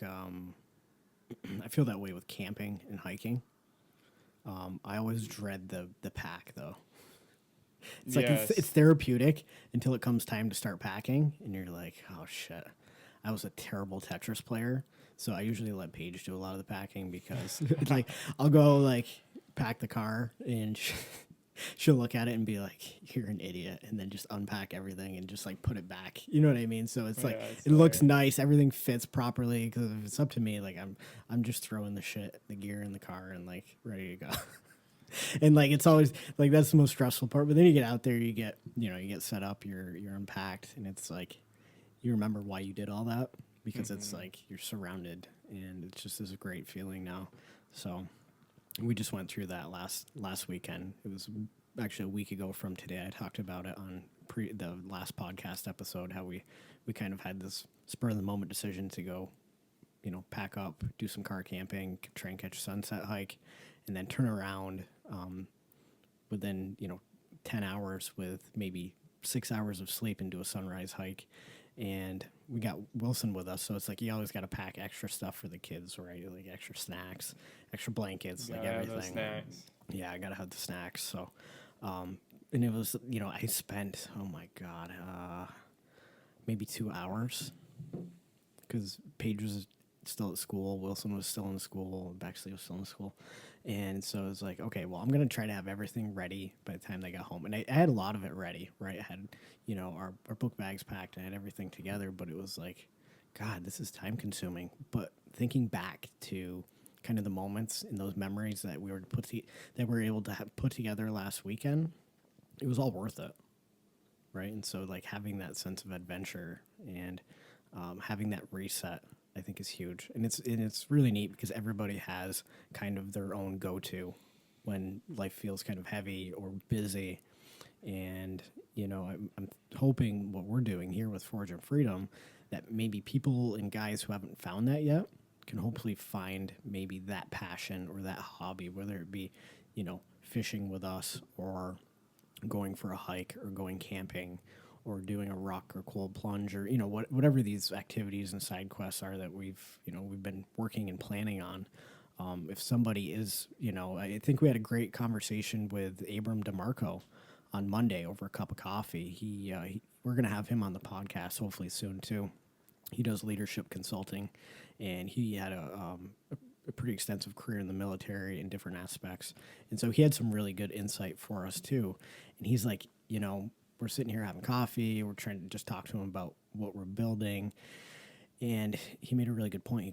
I feel that way with camping and hiking. I always dread the pack though. It's like it's Yes. therapeutic until it comes time to start packing, and you're like, oh shit. I was a terrible Tetris player, so I usually let Paige do a lot of the packing because, like, I'll go like pack the car, and she'll look at it and be like, "You're an idiot," and then just unpack everything and just like put it back. You know what I mean? So it's like Yeah, it's it looks hilarious. nice, everything fits properly. Because if it's up to me, like I'm just throwing the shit, the gear in the car, and like ready to go. And like it's always like that's the most stressful part. But then you get out there, you get set up, you're unpacked, and it's like you remember why you did all that because it's Hmm. like you're surrounded, and it's just this great feeling now. So we just went through that last weekend. It was actually a week ago from today. I talked about it on the last podcast episode how we kind of had this spur of the moment decision to go, pack up, do some car camping, try and catch a sunset hike, and then turn around within 10 hours with maybe 6 hours of sleep and do a sunrise hike. And we got Wilson with us, so it's like you always got to pack extra stuff for the kids, right? Like extra snacks, extra blankets, like Gotta have those everything. snacks. Yeah, I gotta have the snacks. So, and it was, I spent, oh my god, maybe 2 hours because Paige was still at school, Wilson was still in school, Bexley was still in school, and so it was like, okay, well, I'm gonna try to have everything ready by the time they got home, and I had a lot of it ready, right? I had, our book bags packed, and I had everything together, but it was like, God, this is time consuming. But thinking back to kind of the moments and those memories that that we were able to put together last weekend, it was all worth it, right? And so like having that sense of adventure and having that reset, I think is huge, and it's really neat because everybody has kind of their own go to when life feels kind of heavy or busy, and I'm hoping what we're doing here with Forge and Freedom that maybe people and guys who haven't found that yet can hopefully find maybe that passion or that hobby, whether it be fishing with us or going for a hike or going camping or doing a rock or cold plunge or whatever these activities and side quests are that we've been working and planning on. If somebody is, I think we had a great conversation with Abram DeMarco on Monday over a cup of coffee. We're gonna have him on the podcast hopefully soon too. He does leadership consulting, and he had a pretty extensive career in the military in different aspects. And so he had some really good insight for us too. And he's like, we're sitting here having coffee, we're trying to just talk to him about what we're building. And he made a really good point.